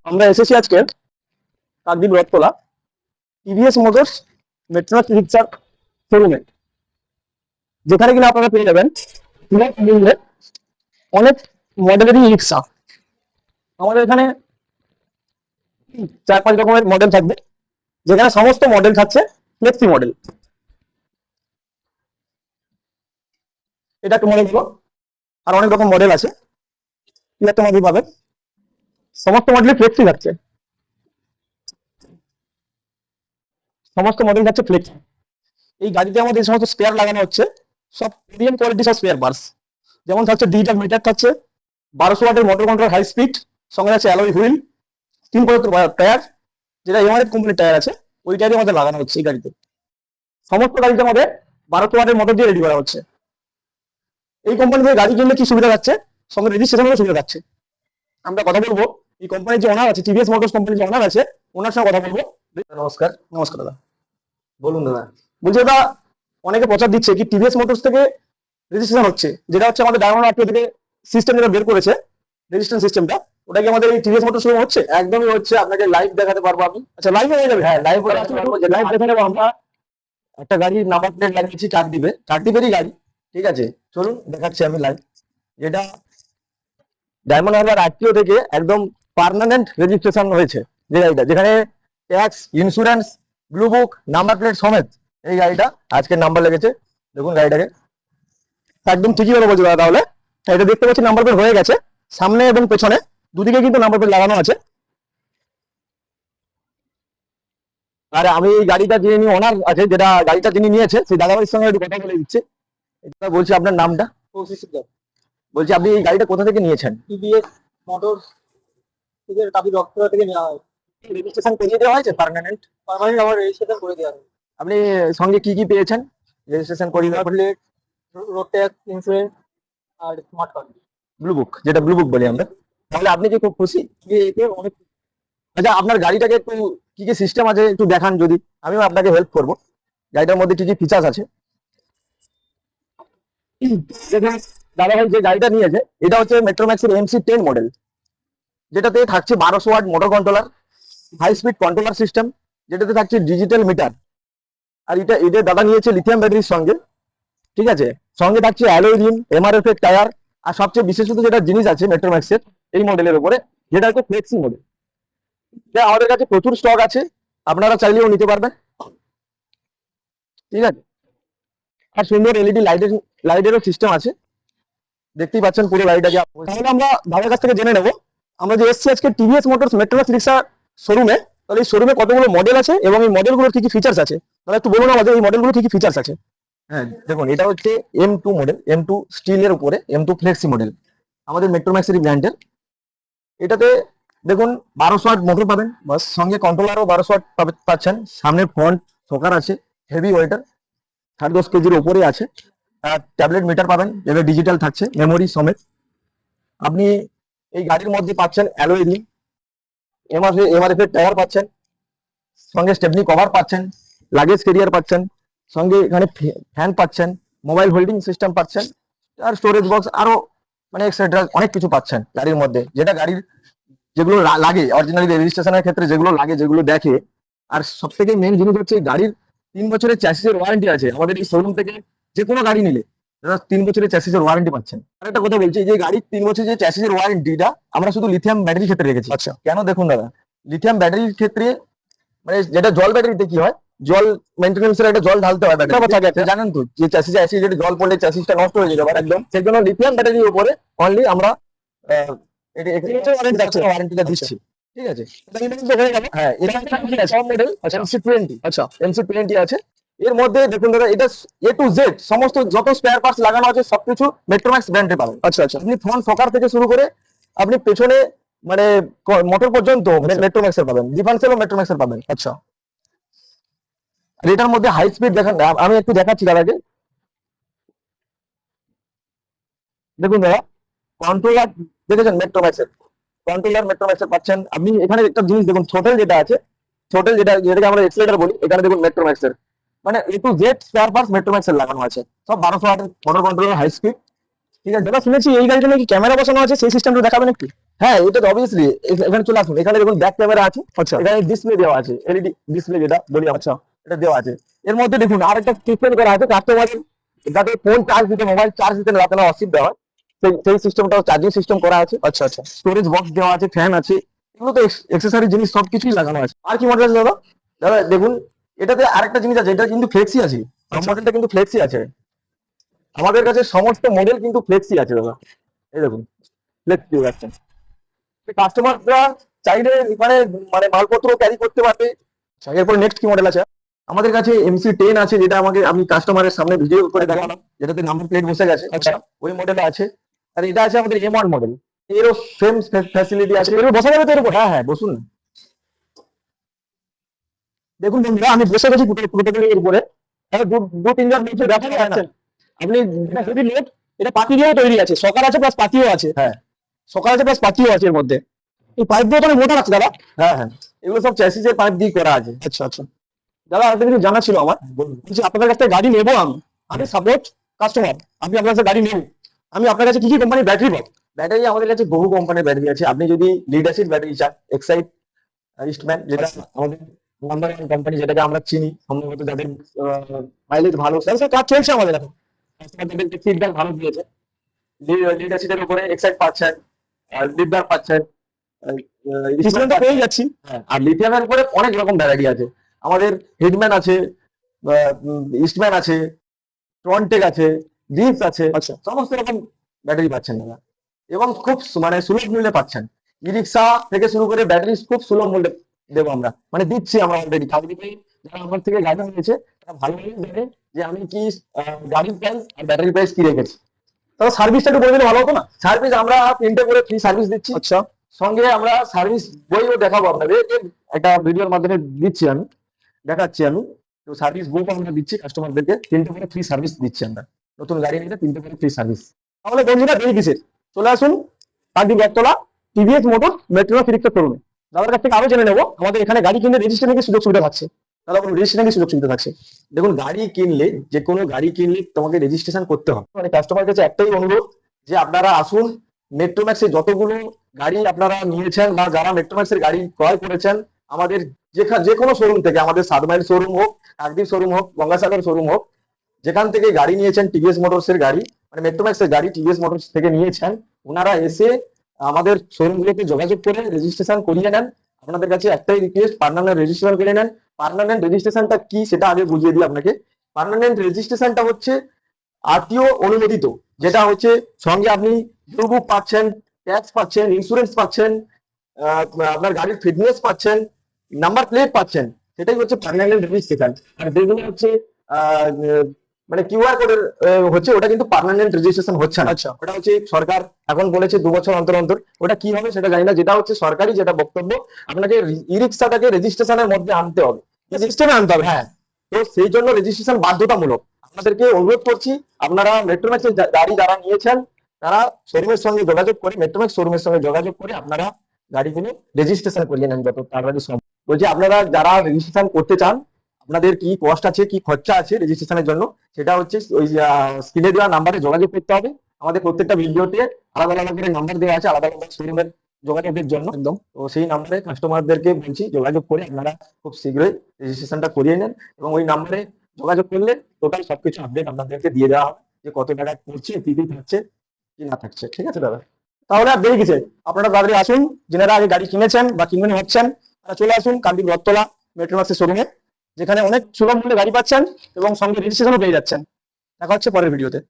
আমরা এসেছি আজকে কাকদ্বীপ রথতলা টিভিএস মোটরস মেট্রোম্যাক্স রিক্সার শোরুমে, যেখানে কিনা আপনারা পেয়ে যাবেন অনেক মডেলেরই রিক্সা। আমাদের এখানে 4-5 রকমের মডেল থাকবে, যেখানে সমস্ত মডেল থাকছে ফ্লেক্সি মডেল। এটা একটা মডেল হলো, আর অনেক রকম মডেল আছে, একটা মডেল পাবেন। সমস্ত মডেলই ফ্লেক্সি থাকছে, সমস্ত মডেল থাকছে ফ্লেক্সি। এই গাড়িতে আমাদের যে সমস্ত স্পেয়ার লাগানো হচ্ছে সব প্রিমিয়াম কোয়ালিটি সব স্পেয়ার পার্টস। যেমন থাকছে ডিজিটাল মিটার, থাকছে 1200 ওয়াটের মোটর কন্ট্রোল হাই স্পিড, সঙ্গে আছে অ্যালয় হুইল, 3 টায়ার, যেটা এমআরএফ কোম্পানির টায়ার আছে, ওই টায়ারই আমাদের লাগানো হচ্ছে এই গাড়িতে। সমস্ত গাড়িতে আমাদের 1200 ওয়াটের মোটর দিয়ে রেডি করা হচ্ছে। এই কোম্পানি থেকে গাড়ি কিনলে কি সুবিধা থাকছে, সঙ্গে রেজিস্ট্রেশনেরও সুবিধা থাকছে। আমরা কথা বলবো এই কোম্পানির যে ওনার আছে, টিভিএস মোটরস কোম্পানির যে ওনার আছে, ওনার সঙ্গে কথা বলবো। নমস্কার। নমস্কার দাদা। বলুন দাদা। বলছি দাদা, অনেকে প্রচার দিচ্ছে কি টিভিএস মোটরস থেকে রেজিস্ট্রেশন হচ্ছে, যেটা হচ্ছে আমাদের ডায়মন্ড আরটিও থেকে সিস্টেম যেটা বের করেছে রেজিস্ট্রেশন সিস্টেমটা, ওটা কি আমাদের এই টিভিএস মোটরস শোরুম হচ্ছে? একদমই হচ্ছে, আপনাকে লাইভ দেখাতে পারবো আমি। আচ্ছা, লাইভ হয়ে যাবে? হ্যাঁ, লাইভ দেখাতে পারবো। যে লাইভ দেখে নেবো আমরা। একটা গাড়ির নাম্বার প্লেট লাগিয়েছি কাকদ্বীপেরই গাড়ি, ঠিক আছে? চলুন দেখাচ্ছি আমি লাইভ। যেটা ডায়মন্ড হারবার আরটিও থেকে একদম পার্মানেন্ট রেজিস্ট্রেশন হয়েছে যে গাড়িটা, যেখানে tax, insurance, blue book, number plate সমেত এই গাড়িটা আজকে নাম্বার লেগেছে। দেখুন গাড়িটাকে। একদম ঠিকই হলো বলছো দাদা। তাহলে এটা দেখতে পাচ্ছি নাম্বার প্লেট হয়ে গেছে, সামনে এবং পেছনে দুদিকে কিন্তু নাম্বার প্লেট লাগানো আছে। আর আমি এই গাড়িটা যিনি ওনার আছে, যেটা গাড়িটা যিনি নিয়েছে, সেই দাদাভাইয়ের সঙ্গে একটু কথা বলে দিচ্ছি। এটা বলছি, আপনার নামটা? বলছি, আপনি এই গাড়িটা কোথা থেকে নিয়েছেন? টিভিএস মোটরস থেকে কাবি রক্তরা থেকে নেওয়া হয়। রেজিস্ট্রেশন করিয়ে দেওয়া হয়েছে পার্মানেন্ট। পার্মানেন্ট আমার রেজিস্ট্রেশন করে দেওয়া হয়। আপনি সঙ্গে কি কি পেয়েছেন রেজিস্ট্রেশন করিয়ে দেওয়ার পরে? প্লেট, রোড ট্যাক্স, ইন্স্যুরেন্স আর স্মার্ট কার্ড। ব্লু বুক, যেটা ব্লু বুক বলি আমরা। তাহলে আপনি কি খুব খুশি? এতে অনেক। আচ্ছা, আপনার গাড়িটাকে একটু কি কি সিস্টেম আছে একটু দেখান, যদি আমিও আপনাকে হেল্প করব। গাড়িটার মধ্যে কি কি ফিচার্স আছে দেখুন। দাদাভাই যে গাড়িটা নিয়েছে, এটা হচ্ছে মেট্রোম্যাক্সের MC10 মডেল, যেটাতে থাকছে 1200 watt motor controller, high speed controller system, যেটাতে থাকছে ডিজিটাল মিটার। আর এটা দাদা নিয়েছে লিথিয়াম ব্যাটারির সঙ্গে, ঠিক আছে? সঙ্গে থাকছে অ্যালয় রিম, এমআরএফ এর টায়ার, আর সবচেয়ে বিশেষত যেটা জিনিস আছে মেট্রোম্যাক্সের এই মডেলের উপরে, যেটা হচ্ছে ফ্লেক্সি মডেল। আমাদের কাছে প্রচুর স্টক আছে, আপনারা চাইলেও নিতে পারবেন, ঠিক আছে? আর সুন্দর এলইডি লাইটেরও সিস্টেম আছে, দেখতেই পাচ্ছেন পুরো গাড়িটাকে। তাহলে আমরা দাদার কাছ থেকে জেনে নেবো, আমরা যে এসছি আজকে টিভিএস মোটরস মেট্রোম্যাক্স রিক্সা শোরুমে, তাহলে এই শোরুমে কতগুলো মডেল আছে এবং এই মডেলগুলোর কি কি ফিচার্স আছে, তাহলে একটু বলুন আমাদের এই মডেলগুলো কি কি ফিচার্স আছে। হ্যাঁ, দেখুন, এটা হচ্ছে M2 মডেল, M2 স্টিলের উপরে M2 ফ্লেক্সি মডেল, আমাদের মেট্রোম্যাক্সের ব্র্যান্ডের। এটাতে দেখুন 1200 ওয়াট মোটর পাবেন, বাস সঙ্গে কন্ট্রোলারও 1200 ওয়াট পাচ্ছেন। সামনে ফ্রন্ট শকার আছে, হেভি ওয়েটার, 10.5 কেজির উপরে আছে। আর ট্যাবলেট মিটার পাবেন, যেটা ডিজিটাল থাকছে, মেমোরি সমেত। আপনি এই গাড়ির মধ্যে পাচ্ছেন অ্যালয় রিম, এমআরএফ এর টায়ার পাচ্ছেন, সঙ্গে স্টেপনি কভার পাচ্ছেন, লাগেজ ক্যারিয়ার পাচ্ছেন, সঙ্গে এখানে ফ্যান পাচ্ছেন, মোবাইল হোল্ডিং সিস্টেম পাচ্ছেন, আর স্টোরেজ বক্স, আরো মানে এক্সেট্রা অনেক কিছু পাচ্ছেন গাড়ির মধ্যে, যেটা গাড়ির যেগুলো লাগে অরিজিনালি রেজিস্ট্রেশনের ক্ষেত্রে যেগুলো লাগে, যেগুলো দেখে। আর সব থেকে মেন জিনিস হচ্ছে গাড়ির 3 বছরের চ্যাসিসের ওয়ারেন্টি আছে আমাদের এই শোরুম থেকে। যে কোনো গাড়ি নিলে দাদা 3 বছরের চ্যাসিসের ওয়ারেন্টি পাচ্ছেন। আর একটা কথা বলছি, যে গাড়ির 3 বছরের যে চ্যাসিসের ওয়ারেন্টিটা আমরা শুধু লিথিয়াম ব্যাটারির ক্ষেত্রে রেখেছি। আচ্ছা। কেন দেখুন দাদা, লিথিয়াম ব্যাটারির ক্ষেত্রে মানে যেটা জল ব্যাটারিতে কি হয়, জল মেইনটেনেন্সের একটা জল ঢালতে হয় ব্যাটারি, জানেন তো? যে চ্যাসিসে অ্যাসিড জল পড়লে চ্যাসিসটা নষ্ট হয়ে যেতে পারে একদম। সেই জন্য লিথিয়াম ব্যাটারির উপরে অনলি আমরা ওয়ারেন্টিটা দিচ্ছি, ঠিক আছে? হ্যাঁ, এটা মডেল MC20। আচ্ছা, MC20 আছে। এর মধ্যে দেখুন দাদা, এটা A to Z সমস্ত যত স্পেয়ার পার্টস লাগানো আছে সবকিছু মেট্রোম্যাক্স ব্র্যান্ডে পাবেন। আচ্ছা, আচ্ছা, আপনি ফ্রন্ট ফকার থেকে শুরু করে আপনি পেছনে মানে মোটর পর্যন্ত মেট্রোম্যাক্স এর পাবেন, ডিফারেন্সিয়ালও মেট্রোম্যাক্স এর পাবেন। আচ্ছা। আর এটার মধ্যে হাই স্পিড দেখেন, আমি একটু দেখাচ্ছি দাদাকে। দেখুন দাদা, কন্ট্রোলার দেখেছেন মেট্রোম্যাক্সের, কন্ট্রোলার মেট্রোম্যাক্সের পাচ্ছেন। আপনি এখানে একটা জিনিস দেখুন, থ্রোটল যেটা আছে, থ্রোটল যেটাকে আমরা এক্সেলেটর বলি, এখানে দেখুন মেট্রোম্যাক্সের মানে A to Z spare parts মেট্রোম্যাক্সের লাগানো আছে, সব 1200 ওয়াটের মোটর কন্ট্রোলার হাই স্পিড, ঠিক আছে? দাদা শুনেছি এই গাড়িটা নাকি ক্যামেরা বসানো আছে, সেই সিস্টেমটা দেখাবেন একটু। হ্যাঁ, এটা তো অবভিয়াসলি এখানে চলে আসুন। এখানে দেখুন ব্যাক ক্যামেরা আছে, আচ্ছা এখানে ডিসপ্লে দেওয়া আছে, এলইডি ডিসপ্লে যেটা বলি আমরা, আচ্ছা এটা দেওয়া আছে। এর মধ্যে দেখুন আরেকটা সিস্টেম করা আছে কাস্টমার যাতে ফোন চার্জ দিতে, মোবাইল চার্জ দিতে রাতে না অসুবিধা হয়, সেই সিস্টেমটাও চার্জিং সিস্টেম করা আছে। আচ্ছা আচ্ছা স্টোরেজ বক্স দেওয়া আছে, ফ্যান আছে, এগুলো তো এক্সেসরি জিনিস সবকিছুই লাগানো আছে। আর কি মডেল আছে দাদা? দাদা দেখুন এটাতে আরেকটা জিনিস আছে, এটা কিন্তু ফ্লেক্সি আছে, আচ্ছা। মডেলটা কিন্তু ফ্লেক্সি আছে। আমাদের কাছে সমস্ত মডেল কিন্তু ফ্লেক্সি আছে দাদা, এই দেখুন ফ্লেক্সি আছে। কাস্টমাররা চাইলে মানে মানে মালপত্র ক্যারি করতে পারবে। আচ্ছা এরপর নেক্সট কি মডেল আছে? আমাদের কাছে MC10 আছে, যেটা আমাকে আমি কাস্টমারের সামনে ভিডিও করে দেখালাম, যেটাতে নাম্বার প্লেট বসে গেছে, আচ্ছা। ওই মডেল আছে। আর এটা আছে আমাদের M1 মডেল, এরও সেম ফ্যাসিলিটি আছে। এরপর বসা যাবে তো এরপর? হ্যাঁ হ্যাঁ, বসুন না। দেখুন বন্ধুরা আমি বসে গেছি পুরোপুরি এর উপরে। তাহলে দু তিনজন নিচে দেখা যাচ্ছে। আপনি হেভি লোড, এটা পাতি দিয়েও তৈরি আছে, সকার আছে প্লাস পাতিও আছে। হ্যার সকার আছে প্লাস পাতিও আছে এর মধ্যে। এই পাইপ দিয়ে তো অনেক মোটা আছে দাদা। হ্যাঁ হ্যাঁ, এগুলো সব চ্যাসিসের পাইপ দিয়ে করা আছে। আচ্ছা আচ্ছা দাদা আরেকটা কিছু জানা ছিল আমার, বলুন। বলছি আপনাদের কাছ থেকে গাড়ি নেবো আমি সাপোর্ট কাস্টমার, আমি আপনার কাছে গাড়ি নেব, আমি আপনার কাছে কি কি কোম্পানির ব্যাটারি পাবো? ব্যাটারি আমাদের কাছে বহু কোম্পানির ব্যাটারি আছে। আপনি যদি লিড অ্যাসিড ব্যাটারি চান, এক্সাইড, ইস্টম্যান, যেটা আমাদের নাম্বার ওয়ান কোম্পানি, যেটাকে আমরা চিনি সম্ভবত, যাদের মাইলেজ ভালো, স্যার কাজ চলছে আমাদের এখন। কাস্টমারদের ফিডব্যাক ভালো দিয়েছে। লিড অ্যাসিডের উপরে এক্সাইড পাচ্ছেন, আর লিডবার পাচ্ছেন, ইনস্ট্রুমেন্ট তো পেয়ে যাচ্ছি। হ্যাঁ, আর লিথিয়ামের উপরে অনেক রকম ভ্যারাইটি আছে। আমাদের হিটম্যান আছে, ইস্টম্যান আছে, ট্রনটেক আছে, ডিপস আছে, আচ্ছা সমস্ত রকম ব্যাটারি পাচ্ছেন দাদা, এবং খুব মানে সুলভ মূল্যে পাচ্ছেন। ই রিক্সা থেকে শুরু করে ব্যাটারি খুব সুলভ মূল্যে দেবো আমরা, মানে দিচ্ছি আমরা অলরেডি। কালকে যারা আমার থেকে গাড়ি নিয়েছে তারা ভালোভাবে জানে যে আমি কি গাড়ির প্রাইস আর ব্যাটারি প্রাইস কি রেখেছি। তাহলে সার্ভিসটা একটু করে দিলে ভালো হতো না? সার্ভিস আমরা 3টে করে ফ্রি সার্ভিস দিচ্ছি, আচ্ছা সঙ্গে আমরা সার্ভিস বইও দেখাবো আপনাদের, একটা ভিডিওর মাধ্যমে দিচ্ছি, আমি দেখাচ্ছি। আমি তো সার্ভিস বই আমরা দিচ্ছি কাস্টমারদেরকে, 3টে করে ফ্রি সার্ভিস দিচ্ছি আমরা। নতুন গাড়ি নিলে 3টে করে ফ্রি সার্ভিস। তাহলে বন্ধুরা দেরি কিসের, চলে আসুন কাকদ্বীপ বটতলা টিভিএস মোটরস মেট্রো ফিরিক্সের শোরুমে। দাদার কাছ থেকে আরো জেনে নেবো আমাদের এখানে গাড়ি কিনলে রেজিস্ট্রেশনের কি সুযোগ সুবিধা থাকছে। দাদা বলুন রেজিস্ট্রেশনের কি সুযোগ সুবিধা থাকছে? দেখুন, গাড়ি কিনলে, যে কোনো গাড়ি কিনলে তোমাকে রেজিস্ট্রেশন করতে হবে। মানে কাস্টমার কাছে একটাই অনুরোধ যে আপনারা আসুন, মেট্রোম্যাক্সে যতগুলো গাড়ি আপনারা নিয়েছেন বা যারা মেট্রোম্যাক্সের গাড়ি ক্রয় করেছেন, আমাদের যে কোনো শোরুম থেকে, আমাদের 7 মাইল শোরুম হোক, কাকদ্বীপ শোরুম হোক, গঙ্গাসাগর শোরুম হোক, যেখান থেকে গাড়ি নিয়েছেন টিভিএস মোটরস এর গাড়ি, মানে মেট্রোম্যাক্সের গাড়ি টিভিএস মোটরস থেকে নিয়েছেন, ওনারা এসে আমাদের শোরুমগুলোতে যোগাযোগ করে রেজিস্ট্রেশন করিয়ে নেন। আপনাদের কাছে একটাই রিকোয়েস্ট, পার্মানেন্ট রেজিস্ট্রেশন করে নেন। পার্মানেন্ট রেজিস্ট্রেশনটা কি সেটা আগে বুঝিয়ে দিই আপনাকে। পার্মানেন্ট রেজিস্ট্রেশনটা হচ্ছে আরটিও অনুমোদিত, যেটা হচ্ছে সঙ্গে আপনি ব্লু বুক পাচ্ছেন, ট্যাক্স পাচ্ছেন, ইন্স্যুরেন্স পাচ্ছেন, আপনার গাড়ির ফিটনেস পাচ্ছেন, নাম্বার প্লেট পাচ্ছেন, সেটাই হচ্ছে পার্মানেন্ট রেজিস্ট্রেশন। আর যেগুলো হচ্ছে মানে কিউআর কোডের হচ্ছে, ওটা কিন্তু পার্মানেন্ট রেজিস্ট্রেশন হচ্ছে না। আচ্ছা ওটা হচ্ছে সরকার এখন বলেছে 2 বছর অন্তর অন্তর, ওটা কি হবে সেটা জানি না। যেটা হচ্ছে সরকারি যেটা বক্তব্য, আপনাকে ই রিক্সাটাকে রেজিস্ট্রেশনের মধ্যে আনতে হবে, সিস্টেমে আনতে হবে। হ্যাঁ। তো সেই জন্য রেজিস্ট্রেশন বাধ্যতামূলক। আপনাদেরকে অনুরোধ করছি, আপনারা মেট্রোম্যাক্সের গাড়ি যারা নিয়েছেন, তারা শোরুমের সঙ্গে যোগাযোগ করে, মেট্রোম্যাক্স শোরুমের সঙ্গে যোগাযোগ করে আপনারা গাড়িগুলো রেজিস্ট্রেশন করিয়ে নেন যত তাড়াতাড়ি সম্ভব। বলছি, আপনারা যারা রেজিস্ট্রেশন করতে চান, আপনাদের কি কস্ট আছে, কি খরচা আছে রেজিস্ট্রেশনের জন্য, সেটা হচ্ছে ওই স্ক্রিনে দেওয়া নাম্বারে যোগাযোগ করতে হবে। আমাদের প্রত্যেকটা ভিডিওতে আলাদা আলাদা করে নাম্বার দেওয়া আছে, আলাদা আলাদা শোরুমের যোগাযোগের জন্য একদম। তো সেই নাম্বারে কাস্টমারদেরকে বলছি যোগাযোগ করে আপনারা খুব শীঘ্রই রেজিস্ট্রেশনটা করিয়ে নেন, এবং ওই নাম্বারে যোগাযোগ করলে টোটাল সবকিছু আপডেট আপনাদেরকে দিয়ে দেওয়া হবে, যে কত টাকা পড়ছে, কি কি থাকছে, কি না থাকছে। ঠিক আছে দাদা? তাহলে আর দেরি কিসের, আপনারা তাড়াতাড়ি আসুন, যারা আগে গাড়ি কিনেছেন বা কিনবেন ভাবছেন তারা চলে আসুন কাকদ্বীপ বটতলা মেট্রোম্যাক্সের শোরুমে, যেখানে অনেক সুলভ মূল্যে গাড়ি পাচ্ছেন এবং সঙ্গে রেজিস্ট্রেশনও পেয়ে যাচ্ছেন। দেখা হচ্ছে পরের ভিডিওতে।